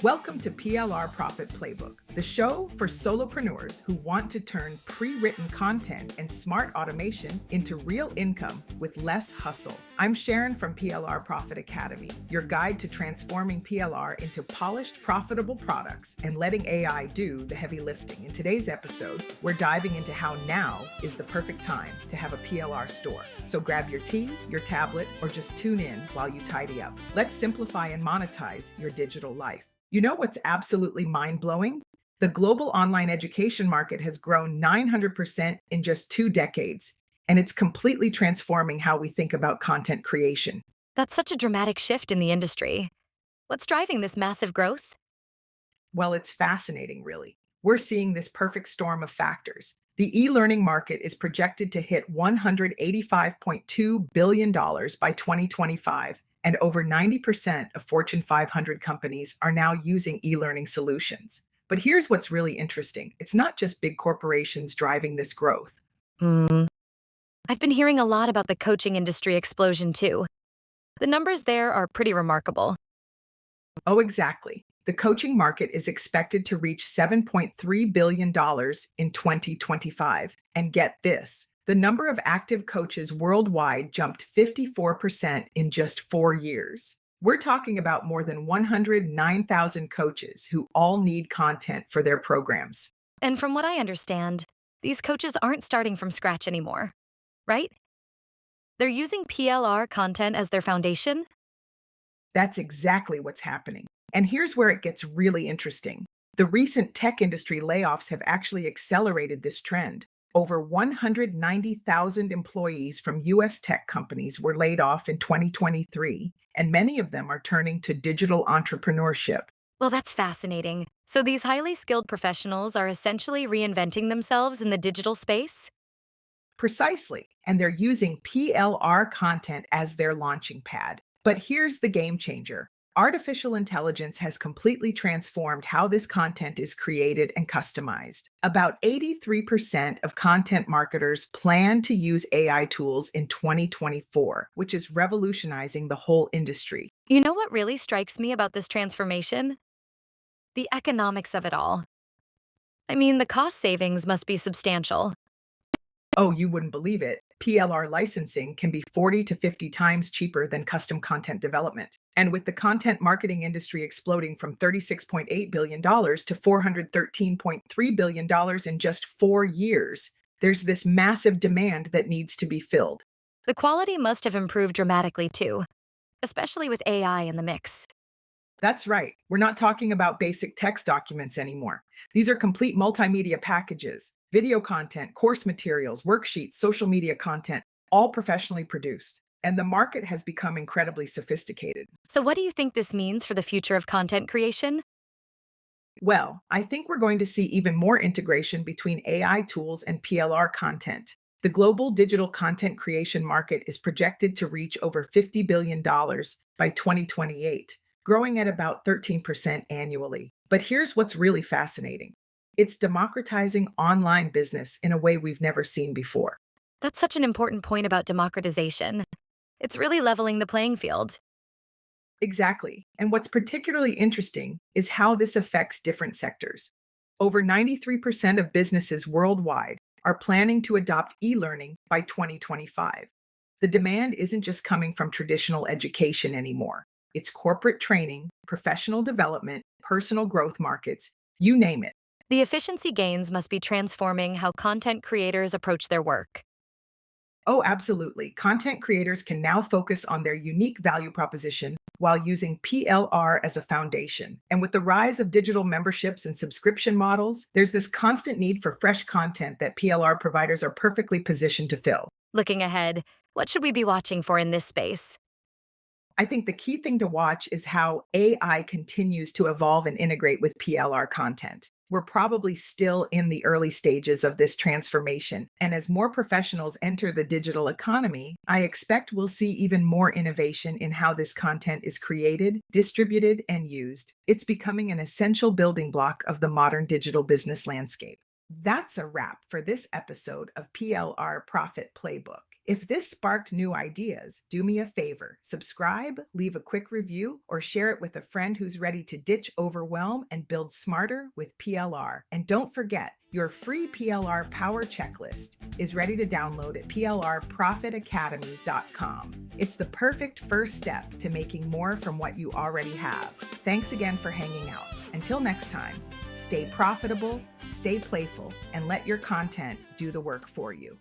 Welcome to PLR Profit Playbook, the show for solopreneurs who want to turn pre-written content and smart automation into real income with less hustle. I'm Sharon from PLR Profit Academy, your guide to transforming PLR into polished, profitable products and letting AI do the heavy lifting. In today's episode, we're diving into how now is the perfect time to have a PLR store. So grab your tea, your tablet, or just tune in while you tidy up. Let's simplify and monetize your digital life. You know what's absolutely mind-blowing? The global online education market has grown 900% in just 2 decades, and it's completely transforming how we think about content creation. That's such a dramatic shift in the industry. What's driving this massive growth? Well, it's fascinating, really. We're seeing this perfect storm of factors. The e-learning market is projected to hit $185.2 billion by 2025. And over 90% of Fortune 500 companies are now using e-learning solutions. But here's what's really interesting. It's not just big corporations driving this growth. I've been hearing a lot about the coaching industry explosion too. The numbers there are pretty remarkable. Oh, exactly. The coaching market is expected to reach $7.3 billion in 2025. And get this. The number of active coaches worldwide jumped 54% in just 4 years. We're talking about more than 109,000 coaches who all need content for their programs. And from what I understand, these coaches aren't starting from scratch anymore, right? They're using PLR content as their foundation? That's exactly what's happening. And here's where it gets really interesting. The recent tech industry layoffs have actually accelerated this trend. Over 190,000 employees from U.S. tech companies were laid off in 2023, and many of them are turning to digital entrepreneurship. Well, that's fascinating. So these highly skilled professionals are essentially reinventing themselves in the digital space? Precisely, and they're using PLR content as their launching pad. But here's the game changer. Artificial intelligence has completely transformed how this content is created and customized. About 83% of content marketers plan to use AI tools in 2024, which is revolutionizing the whole industry. You know what really strikes me about this transformation? The economics of it all. I mean, the cost savings must be substantial. Oh, you wouldn't believe it. PLR licensing can be 40 to 50 times cheaper than custom content development. And with the content marketing industry exploding from $36.8 billion to $413.3 billion in just 4 years, there's this massive demand that needs to be filled. The quality must have improved dramatically too, especially with AI in the mix. That's right. We're not talking about basic text documents anymore. These are complete multimedia packages, video content, course materials, worksheets, social media content, all professionally produced. And the market has become incredibly sophisticated. So what do you think this means for the future of content creation? Well, I think we're going to see even more integration between AI tools and PLR content. The global digital content creation market is projected to reach over $50 billion by 2028, growing at about 13% annually. But here's what's really fascinating. It's democratizing online business in a way we've never seen before. That's such an important point about democratization. It's really leveling the playing field. Exactly. And what's particularly interesting is how this affects different sectors. Over 93% of businesses worldwide are planning to adopt e-learning by 2025. The demand isn't just coming from traditional education anymore. It's corporate training, professional development, personal growth markets, you name it. The efficiency gains must be transforming how content creators approach their work. Oh, absolutely. Content creators can now focus on their unique value proposition while using PLR as a foundation. And with the rise of digital memberships and subscription models, there's this constant need for fresh content that PLR providers are perfectly positioned to fill. Looking ahead, what should we be watching for in this space? I think the key thing to watch is how AI continues to evolve and integrate with PLR content. We're probably still in the early stages of this transformation. And as more professionals enter the digital economy, I expect we'll see even more innovation in how this content is created, distributed, and used. It's becoming an essential building block of the modern digital business landscape. That's a wrap for this episode of PLR Profit Playbook. If this sparked new ideas, do me a favor, subscribe, leave a quick review, or share it with a friend who's ready to ditch overwhelm and build smarter with PLR. And don't forget, your free PLR Power Checklist is ready to download at plrprofitacademy.com. It's the perfect first step to making more from what you already have. Thanks again for hanging out. Until next time, stay profitable, stay playful, and let your content do the work for you.